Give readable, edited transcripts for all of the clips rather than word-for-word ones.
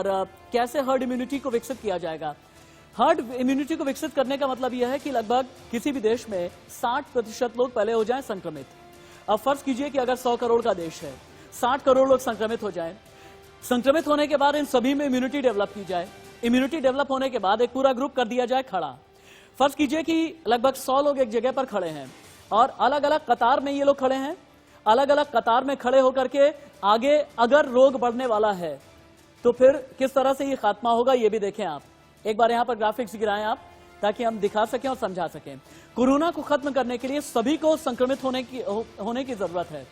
और कैसे herd immunity को विकसित किया जाएगा। हर्ड इम्यूनिटी को विकसित करने का मतलब यह है कि लगभग किसी भी देश में 60% लोग पहले हो जाएं संक्रमित। अब फर्ज कीजिए कि अगर 100 करोड़ का देश है, 60 करोड़ लोग संक्रमित हो जाएं। संक्रमित होने के बाद इन सभी में इम्यूनिटी डेवलप की जाए। इम्यूनिटी डेवलप होने के बाद एक पूरा ग्रुप कर दिया जाए खड़ा। फर्ज कीजिए कि लगभग 100 लोग एक जगह पर खड़े हैं और अलग अलग कतार में ये लोग खड़े हैं। अलग अलग कतार में खड़े होकर के आगे अगर रोग बढ़ने वाला है तो फिर किस तरह से ये खात्मा होगा, ये भी देखें आप। एक बार यहां पर ग्राफिक्स गिराएं आप, ताकि हम दिखा सकें और समझा सकें। कोरोना को खत्म करने के लिए सभी को संक्रमित होने की जरूरत है।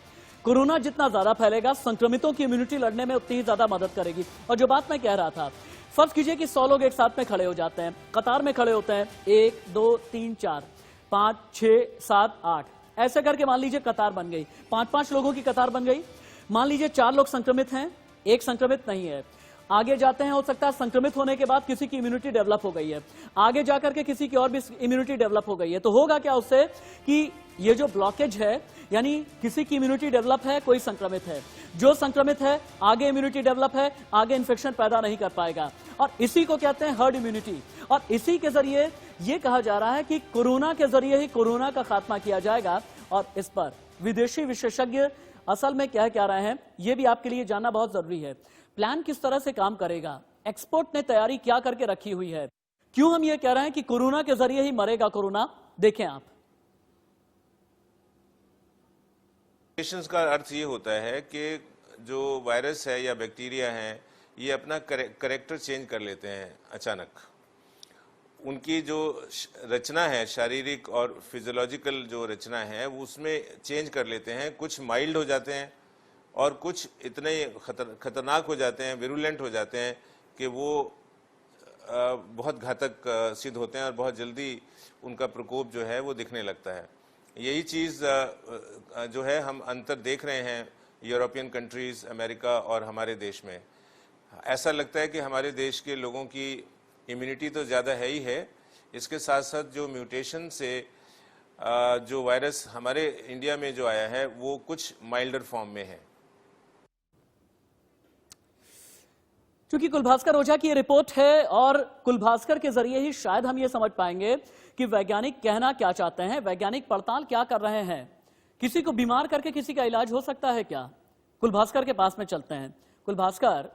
कोरोना जितना ज्यादा फैलेगा, संक्रमितों की इम्यूनिटी लड़ने में उतनी ही ज्यादा मदद करेगी। और जो बात मैं कह रहा था, फर्ज कीजिए कि 100 लोग एक साथ में खड़े हो जाते हैं, कतार में खड़े होते हैं, 1 2 3 4 5 6 7 8 ऐसे करके मान लीजिए कतार बन गई। 5-5 लोगों की कतार बन गई। मान लीजिए 4 लोग संक्रमित हैं, एक संक्रमित नहीं है। आगे जाते हैं, हो सकता है संक्रमित होने के बाद किसी की इम्यूनिटी डेवलप हो गई है, आगे जाकर के किसी की और भी इम्यूनिटी डेवलप हो गई है। तो होगा क्या उससे कि ये जो ब्लॉकेज है, यानी किसी की इम्यूनिटी डेवलप है, कोई संक्रमित है, जो संक्रमित है आगे इम्यूनिटी डेवलप है, आगे इन्फेक्शन पैदा नहीं कर पाएगा। और इसी को कहते हैं हर्ड इम्यूनिटी। और इसी के जरिए ये कहा जा रहा है कि कोरोना के जरिए ही कोरोना का खात्मा किया जाएगा। और इस पर विदेशी विशेषज्ञ असल में क्या कह रहे हैं, यह भी आपके लिए जानना बहुत जरूरी है। प्लान किस तरह से काम करेगा, एक्सपर्ट ने तैयारी क्या करके रखी हुई है, क्यों हम ये कह रहे हैं कि कोरोना के जरिए ही मरेगा कोरोना, देखें आप। का अर्थ ये होता है कि जो वायरस है या बैक्टीरिया है, ये अपना करेक्टर चेंज कर लेते हैं अचानक। उनकी जो रचना है, शारीरिक और फिजियोलॉजिकल जो रचना है, वो उसमें चेंज कर लेते हैं। कुछ माइल्ड हो जाते हैं और कुछ इतने खतरनाक हो जाते हैं, विरुलेंट हो जाते हैं कि वो बहुत घातक सिद्ध होते हैं और बहुत जल्दी उनका प्रकोप जो है वो दिखने लगता है। यही चीज़ जो है हम अंतर देख रहे हैं यूरोपियन कंट्रीज़, अमेरिका और हमारे देश में। ऐसा लगता है कि हमारे देश के लोगों की इम्यूनिटी तो ज़्यादा है ही है, इसके साथ साथ जो म्यूटेशन से जो वायरस हमारे इंडिया में जो आया है वो कुछ माइल्डर फॉर्म में है। क्योंकि कुलभास्कर ओझा की ये रिपोर्ट है और कुलभास्कर के जरिए ही शायद हम ये समझ पाएंगे कि वैज्ञानिक कहना क्या चाहते हैं, वैज्ञानिक पड़ताल क्या कर रहे हैं। किसी को बीमार करके किसी का इलाज हो सकता है क्या? कुलभास्कर के पास में चलते हैं। कुलभास्कर,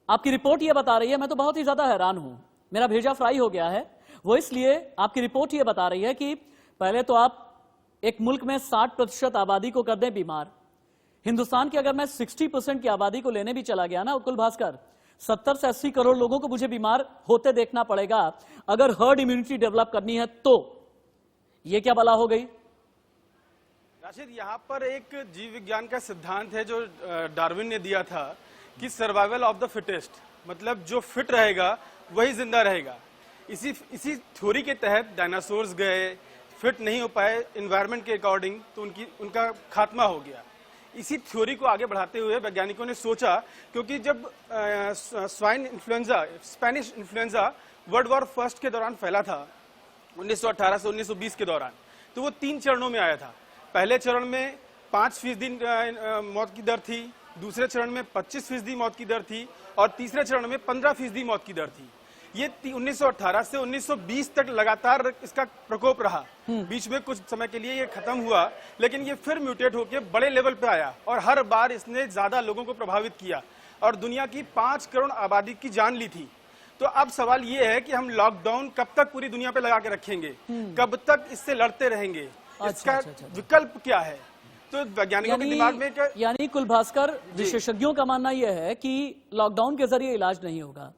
आपकी रिपोर्ट ये बता रही है, मैं तो बहुत ही ज्यादा हैरान हूं, मेरा भेजा फ्राई हो गया है। वो इसलिए आपकी रिपोर्ट ये बता रही है कि पहले तो आप एक मुल्क में 60% आबादी को कर दें बीमार। हिंदुस्तान की अगर मैं 60% की आबादी को लेने भी चला गया ना कुलभास्कर, 70 से 80 करोड़ लोगों को मुझे बीमार होते देखना पड़ेगा अगर हर्ड इम्यूनिटी डेवलप करनी है। तो ये क्या बला हो गई? राशिद, यहाँ पर एक जीव विज्ञान का सिद्धांत है जो डार्विन ने दिया था कि सर्वाइवल ऑफ द फिटेस्ट, मतलब जो फिट रहेगा वही जिंदा रहेगा। इसी थ्योरी के तहत डायनासोर्स गए, फिट नहीं हो पाए एनवायरनमेंट के अकॉर्डिंग, तो उनका खात्मा हो गया। इसी थ्योरी को आगे बढ़ाते हुए वैज्ञानिकों ने सोचा, क्योंकि जब Spanish influenza world war first के दौरान फैला था 1918 से 1920 के दौरान, तो वो 3 चरणों में आया था। पहले चरण में 5% मौत की दर थी, दूसरे चरण में 25% मौत की दर थी और तीसरे चरण में 15% मौत की दर थी। ये 1918 से 1920 तक लगातार इसका प्रकोप रहा। बीच में कुछ समय के लिए ये खत्म हुआ, लेकिन ये फिर म्यूटेट होकर बड़े लेवल पे आया और हर बार इसने ज्यादा लोगों को प्रभावित किया और दुनिया की 5 करोड़ आबादी की जान ली थी। तो अब सवाल ये है कि हम लॉकडाउन कब तक पूरी दुनिया पे लगा के रखेंगे, कब तक इससे लड़ते रहेंगे, इसका विकल्प क्या है? तो वैज्ञानिकों के दिमाग में यानी कुलभास्कर, विशेषज्ञों का मानना यह है कि लॉकडाउन के जरिए इलाज नहीं होगा,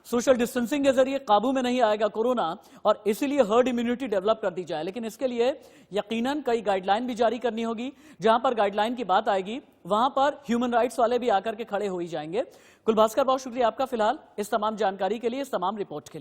सोशल डिस्टेंसिंग के जरिए काबू में नहीं आएगा कोरोना, और इसीलिए हर्ड इम्यूनिटी डेवलप कर दी जाए। लेकिन इसके लिए यकीनन कई गाइडलाइन भी जारी करनी होगी। जहां पर गाइडलाइन की बात आएगी वहां पर ह्यूमन राइट्स वाले भी आकर के खड़े हो ही जाएंगे। कुलभास्कर, बहुत शुक्रिया आपका फिलहाल इस तमाम जानकारी के लिए, इस तमाम रिपोर्ट के लिए।